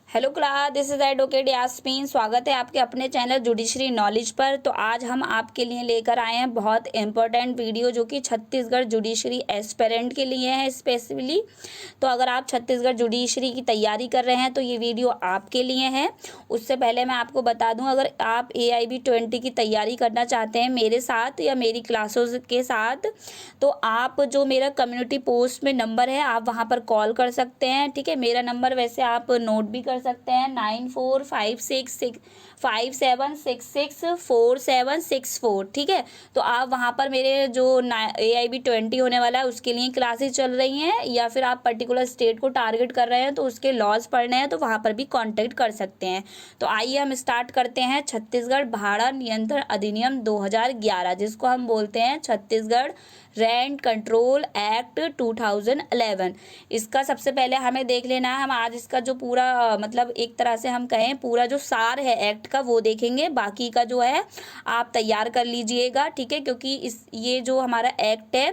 Hello class, this is advocate Yasmin. स्वागत है आपके अपने चैनल जुडिशरी नॉलेज पर। तो आज हम आपके लिए लेकर आए हैं बहुत इंपॉर्टेंट वीडियो जो कि छत्तीसगढ़ जुडिशरी एस्पिरेंट के लिए है स्पेसिफिकली। तो अगर आप छत्तीसगढ़ जुडिशरी की तैयारी कर रहे हैं तो ये वीडियो आपके लिए है। उससे पहले मैं आपको बता दूं, अगर आप AIB 20 की तैयारी करना चाहते हैं मेरे साथ या मेरी क्लासेस के साथ, तो आप जो मेरा कम्युनिटी पोस्ट में नंबर है आप वहाँ पर कॉल कर सकते हैं। ठीक है, मेरा नंबर वैसे आप नोट भी कर सकते हैं 945657664764। ठीक है, तो आप वहाँ पर मेरे जो AIB 20 होने वाला है उसके लिए क्लासेस चल रही हैं, या फिर आप पर्टिकुलर स्टेट को टारगेट कर रहे हैं तो उसके लॉज पढ़ने हैं तो वहाँ पर भी कांटेक्ट कर सकते हैं। तो आइए हम स्टार्ट करते हैं। छत्तीसगढ़ भाड़ा नियंत्रण अधिनियम 2011, जिसको हम बोलते हैं छत्तीसगढ़ रेंट कंट्रोल एक्ट 2011। इसका सबसे पहले हमें देख लेना है। हम आज इसका जो पूरा मतलब एक तरह से हम कहें पूरा जो सार है एक्ट का वो देखेंगे, बाकी का जो है आप तैयार कर लीजिएगा। ठीक है, क्योंकि ये जो हमारा एक्ट है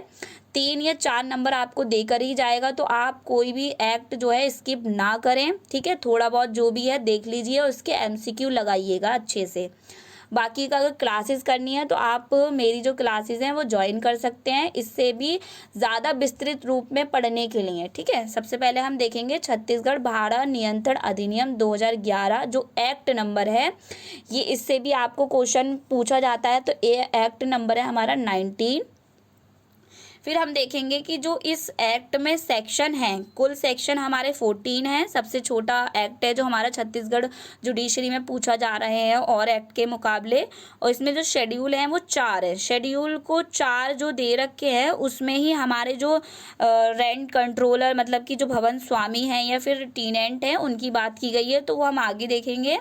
3 या 4 नंबर आपको देकर ही जाएगा, तो आप कोई भी एक्ट जो है स्किप ना करें। ठीक है, थोड़ा बहुत जो भी है देख लीजिए, उसके MCQ लगाइएगा अच्छे से। बाकी का अगर क्लासेस करनी है तो आप मेरी जो क्लासेस हैं वो ज्वाइन कर सकते हैं, इससे भी ज़्यादा विस्तृत रूप में पढ़ने के लिए। ठीक है, सबसे पहले हम देखेंगे छत्तीसगढ़ भाड़ा नियंत्रण अधिनियम 2011 जो एक्ट नंबर है, ये इससे भी आपको क्वेश्चन पूछा जाता है। तो ये एक्ट नंबर है हमारा 19। फिर हम देखेंगे कि जो इस एक्ट में सेक्शन हैं, कुल सेक्शन हमारे 14 हैं। सबसे छोटा एक्ट है जो हमारा छत्तीसगढ़ जुडिशरी में पूछा जा रहे हैं और एक्ट के मुकाबले। और इसमें जो शेड्यूल हैं वो 4 है। शेड्यूल को 4 जो दे रखे हैं उसमें ही हमारे जो रेंट कंट्रोलर मतलब कि जो भवन स्वामी हैं या फिर टीनेंट हैं उनकी बात की गई है, तो वो हम आगे देखेंगे।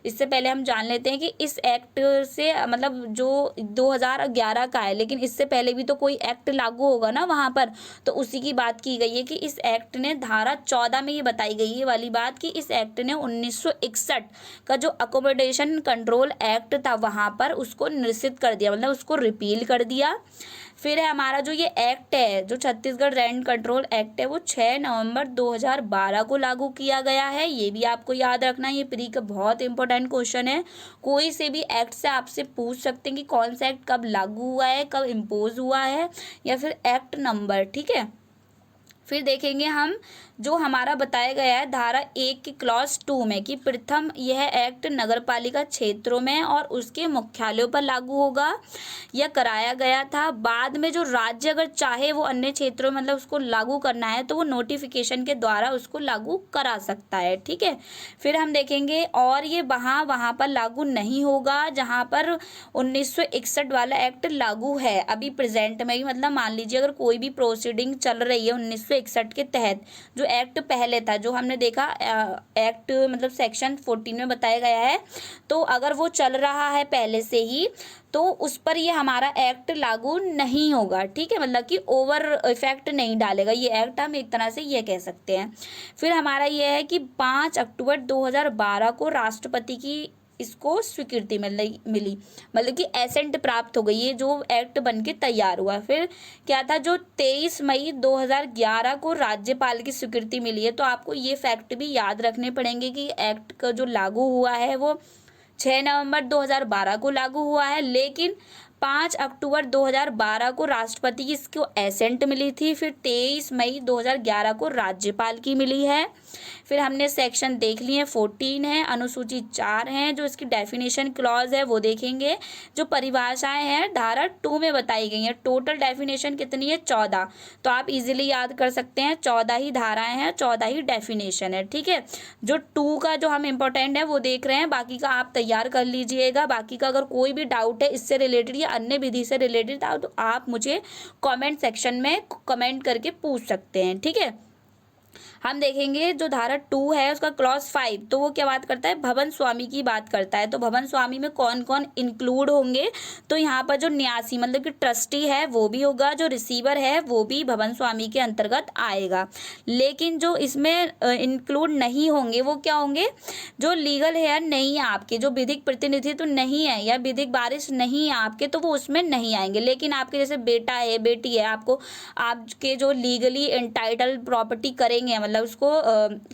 इससे पहले हम जान लेते हैं कि इस एक्ट से मतलब जो 2011 का है, लेकिन इससे पहले भी तो कोई एक्ट लागू होगा ना वहाँ पर, तो उसी की बात की गई है कि इस एक्ट ने धारा 14 में ये बताई गई है वाली बात कि इस एक्ट ने 1961 का जो अकोमोडेशन कंट्रोल एक्ट था वहाँ पर उसको निरसित कर दिया, मतलब उसको रिपील कर दिया। फिर है हमारा जो ये एक्ट है जो छत्तीसगढ़ रेंट कंट्रोल एक्ट है वो 6 नवंबर 2012 को लागू किया गया है। ये भी आपको याद रखना, ये प्री का बहुत इंपॉर्टेंट क्वेश्चन है। कोई से भी एक्ट से आपसे पूछ सकते हैं कि कौन सा एक्ट कब लागू हुआ है, कब इम्पोज हुआ है, या फिर एक्ट नंबर। ठीक है, फिर देखेंगे हम जो हमारा बताया गया है धारा 1 की क्लॉज 2 में कि प्रथम यह एक्ट नगरपालिका क्षेत्रों में और उसके मुख्यालयों पर लागू होगा या कराया गया था। बाद में जो राज्य अगर चाहे वो अन्य क्षेत्रों में मतलब उसको लागू करना है तो वो नोटिफिकेशन के द्वारा उसको लागू करा सकता है। ठीक है, फिर हम देखेंगे और ये वहाँ पर लागू नहीं होगा जहाँ पर 1961 वाला एक्ट लागू है अभी प्रेजेंट में ही। मतलब मान लीजिए अगर कोई भी प्रोसीडिंग चल रही है 1961 के तहत, जो एक्ट पहले था जो हमने देखा एक्ट मतलब सेक्शन 14 में बताया गया है, तो अगर वो चल रहा है पहले से ही तो उस पर ये हमारा एक्ट लागू नहीं होगा। ठीक है, मतलब कि ओवर इफेक्ट नहीं डालेगा ये एक्ट, हम एक तरह से ये कह सकते हैं। फिर हमारा ये है कि 5 अक्टूबर 2012 को राष्ट्रपति की इसको स्वीकृति मिली, मतलब कि एसेंट प्राप्त हो गई, ये जो एक्ट बन के तैयार हुआ। फिर क्या था, जो 23 मई 2011 को राज्यपाल की स्वीकृति मिली है। तो आपको ये फैक्ट भी याद रखने पड़ेंगे कि एक्ट का जो लागू हुआ है वो 6 नवंबर 2012 को लागू हुआ है, लेकिन 5 अक्टूबर 2012 को राष्ट्रपति की इसको एसेंट मिली थी। फिर 23 मई 2011 को राज्यपाल की मिली है। फिर हमने सेक्शन देख लिए 14 है, अनुसूची 4 हैं, जो इसकी डेफिनेशन क्लॉज है वो देखेंगे। जो परिभाषाएं हैं धारा 2 में बताई गई हैं। टोटल डेफिनेशन कितनी है 14, तो आप इजीली याद कर सकते हैं 14 ही धाराएं हैं, 14 ही डेफिनेशन है। ठीक है, जो 2 का जो हम इम्पोर्टेंट है वो देख रहे हैं, बाकी का आप तैयार कर लीजिएगा। बाकी का अगर कोई भी डाउट है इससे रिलेटेड या अन्य विधि से रिलेटेड था तो आप मुझे कमेंट सेक्शन में कमेंट करके पूछ सकते हैं। ठीक है, हम देखेंगे जो धारा 2 है उसका क्लॉज 5, तो वो क्या बात करता है, भवन स्वामी की बात करता है। तो भवन स्वामी में कौन कौन इंक्लूड होंगे, तो यहाँ पर जो न्यासी मतलब कि ट्रस्टी है वो भी होगा, जो रिसीवर है वो भी भवन स्वामी के अंतर्गत आएगा। लेकिन जो इसमें इंक्लूड नहीं होंगे वो क्या होंगे, जो लीगल हेयर नहीं है आपके, जो विधिक प्रतिनिधित्व नहीं है या विधिक वारिस नहीं है आपके, तो वो उसमें नहीं आएंगे। लेकिन आपके जैसे बेटा है बेटी है, आपको आपके जो लीगली एंटाइटल्ड प्रॉपर्टी करेंगे मतलब मतलब उसको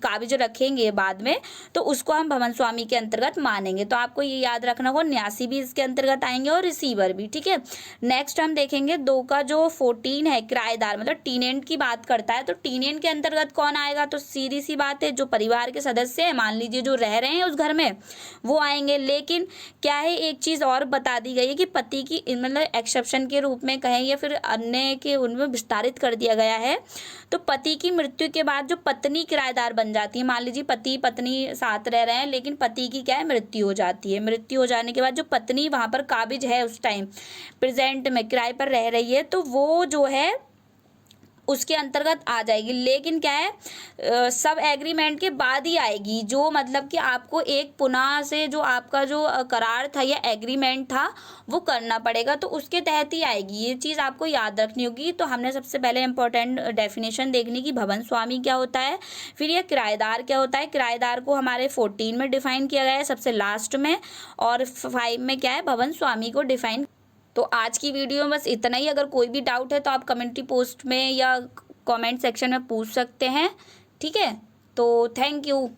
काबिज रखेंगे बाद में, तो उसको हम भवन स्वामी के अंतर्गत मानेंगे। तो आपको ये याद रखना होगा, न्यासी भी इसके अंतर्गत आएंगे और रिसीवर भी, ठीक है। नेक्स्ट हम देखेंगे 2 का जो 14 है, किराएदार मतलब टीनेंट की बात करता है, तो टीनेंट के अंतर्गत कौन आएगा? तो सीधी सी बात है, जो परिवार के सदस्य हैं, मान लीजिए जो रह रहे हैं उस घर में, वो आएंगे। लेकिन क्या है, एक चीज़ और बता दी गई है कि पति की मतलब एक्सेप्शन के रूप में कहें या फिर अन्य के उनमें विस्तारित कर दिया गया है। तो पति की मृत्यु के बाद जो पत्नी किराएदार बन जाती है, मान लीजिए पति पत्नी साथ रह रहे हैं लेकिन पति की क्या है, मृत्यु हो जाती है। मृत्यु हो जाने के बाद जो पत्नी वहाँ पर काबिज है, उस टाइम प्रेजेंट में किराए पर रह रही है, तो वो जो है उसके अंतर्गत आ जाएगी। लेकिन क्या है, सब एग्रीमेंट के बाद ही आएगी, जो मतलब कि आपको एक पुनः से जो आपका जो करार था या एग्रीमेंट था वो करना पड़ेगा, तो उसके तहत ही आएगी। ये चीज़ आपको याद रखनी होगी। तो हमने सबसे पहले इंपॉर्टेंट डेफिनेशन देखनी कि भवन स्वामी क्या होता है, फिर ये किराएदार क्या होता है। किराएदार को हमारे 14 में डिफाइन किया गया है सबसे लास्ट में, और 5 में क्या है, भवन स्वामी को डिफाइन। तो आज की वीडियो में बस इतना ही। अगर कोई भी डाउट है तो आप कम्युनिटी पोस्ट में या कमेंट सेक्शन में पूछ सकते हैं, ठीक है। तो थैंक यू।